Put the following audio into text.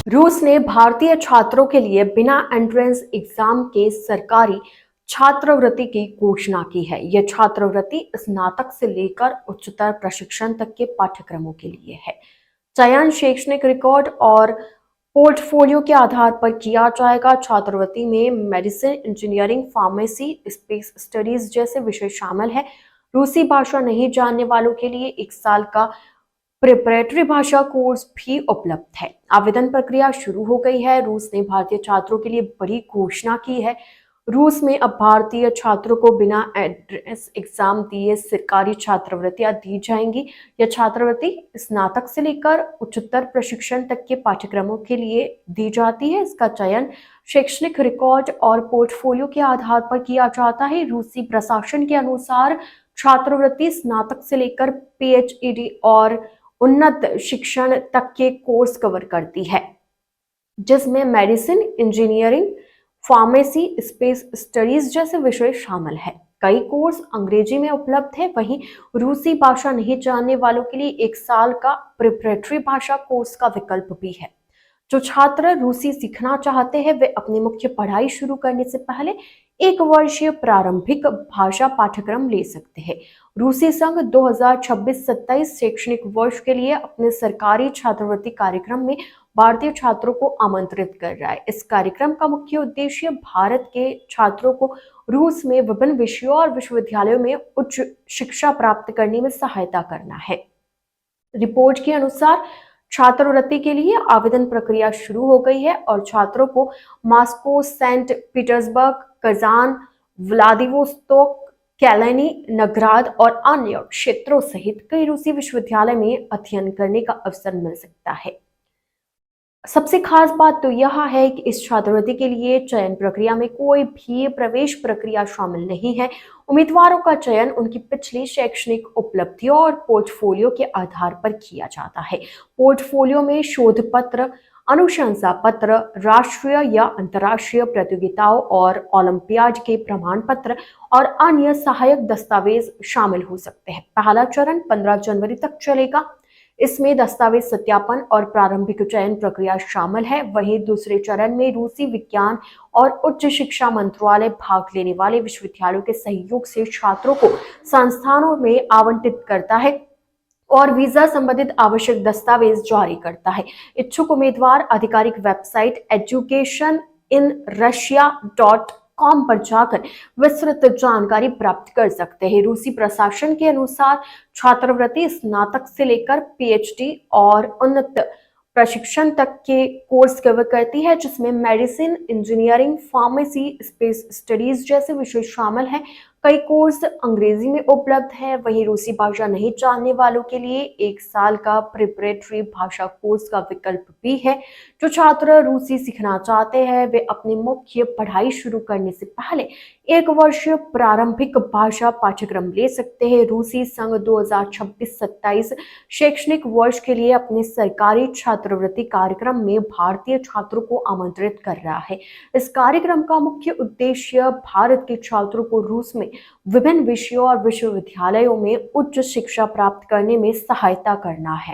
रूस ने भारतीय छात्रों के लिए बिना एंट्रेंस एग्जाम के सरकारी छात्रवृत्ति की घोषणा की है। यह छात्रवृत्ति स्नातक से लेकर उच्चतर प्रशिक्षण तक के पाठ्यक्रमों के लिए है। चयन शैक्षणिक रिकॉर्ड और पोर्टफोलियो के आधार पर किया जाएगा। छात्रवृत्ति में medicine, engineering, pharmacy, space studies जैसे विषय शामिल है। रूसी भाषा नहीं जानने वालों के लिए 1 साल का प्रिपरेटरी भाषा कोर्स भी उपलब्ध है। आवेदन प्रक्रिया शुरू हो गई है। रूस ने भारतीय छात्रों के लिए बड़ी घोषणा की है। रूस में अब भारतीय छात्रों को बिना एंट्रेंस एग्जाम दिए सरकारी छात्रवृत्तियां दी जाएंगी। यह छात्रवृत्ति स्नातक से लेकर उच्चतर प्रशिक्षण तक के पाठ्यक्रमों के लिए दी जाती है। इसका चयन शैक्षणिक रिकॉर्ड और पोर्टफोलियो के आधार पर किया जाता है। रूसी प्रशासन के अनुसार छात्रवृत्ति स्नातक से लेकर पीएचडी और उन्नत शिक्षण तक के कोर्स कवर करती है, जिसमें medicine, engineering, pharmacy, space studies जैसे विषय शामिल है। कई कोर्स अंग्रेजी में उपलब्ध है। वहीं रूसी भाषा नहीं जानने वालों के लिए 1 साल का प्रिपरेटरी भाषा कोर्स का विकल्प भी है। जो छात्र रूसी सीखना चाहते हैं वे अपनी मुख्य पढ़ाई शुरू करने से पहले 1 वर्षीय प्रारंभिक भाषा पाठ्यक्रम ले सकते हैं। रूसी संघ 2026-27 शैक्षणिक वर्ष के लिए अपने सरकारी छात्रवृत्ति कार्यक्रम में भारतीय छात्रों को आमंत्रित कर रहा है। इस कार्यक्रम का मुख्य उद्देश्य भारत के छात्रों को रूस में विभिन्न विषयों और विश्वविद्यालयों में उच्च शिक्षा प्राप्त करने में सहायता करना है। रिपोर्ट के अनुसार छात्रवृत्ति के लिए आवेदन प्रक्रिया शुरू हो गई है और छात्रों को Moscow, Saint Petersburg, Kazan, Vladivostok, Kaliningrad और अन्य क्षेत्रों सहित कई रूसी विश्वविद्यालय में अध्ययन करने का अवसर मिल सकता है। सबसे खास बात तो यह है कि इस छात्रवृत्ति के लिए चयन प्रक्रिया में कोई भी प्रवेश प्रक्रिया शामिल नहीं है। उम्मीदवारों का चयन उनकी पिछली शैक्षणिक उपलब्धियों और पोर्टफोलियो के आधार पर किया जाता है। पोर्टफोलियो में शोध पत्र, अनुशंसा पत्र, राष्ट्रीय या अंतर्राष्ट्रीय प्रतियोगिताओं और ओलंपियाड के प्रमाण पत्र और अन्य सहायक दस्तावेज शामिल हो सकते हैं। पहला चरण 15 जनवरी तक चलेगा। इसमें दस्तावेज सत्यापन और प्रारंभिक चयन प्रक्रिया शामिल है। वहीं दूसरे चरण में रूसी विज्ञान और उच्च शिक्षा मंत्रालय भाग लेने वाले विश्वविद्यालयों के सहयोग से छात्रों को संस्थानों में आवंटित करता है और वीजा संबंधित आवश्यक दस्तावेज जारी करता है। इच्छुक उम्मीदवार आधिकारिक वेबसाइट educationinrussia.com पर जाकर विस्तृत जानकारी प्राप्त कर सकते हैं। रूसी प्रशासन के अनुसार छात्रवृत्ति स्नातक से लेकर पीएचडी और उन्नत प्रशिक्षण तक के कोर्स कवर करती है, जिसमें medicine, engineering, pharmacy, space studies जैसे विषय शामिल हैं। कई कोर्स अंग्रेजी में उपलब्ध है। वहीं रूसी भाषा नहीं जानने वालों के लिए 1 साल का प्रिपरेटरी भाषा कोर्स का विकल्प भी है। जो छात्र रूसी सीखना चाहते हैं वे अपनी मुख्य पढ़ाई शुरू करने से पहले 1 वर्षीय प्रारंभिक भाषा पाठ्यक्रम ले सकते हैं। रूसी संघ 2026-27 शैक्षणिक वर्ष के लिए अपने सरकारी छात्रवृत्ति कार्यक्रम में भारतीय छात्रों को आमंत्रित कर रहा है। इस कार्यक्रम का मुख्य उद्देश्य भारत के छात्रों को रूस में विभिन्न विषयों और विश्वविद्यालयों में उच्च शिक्षा प्राप्त करने में सहायता करना है।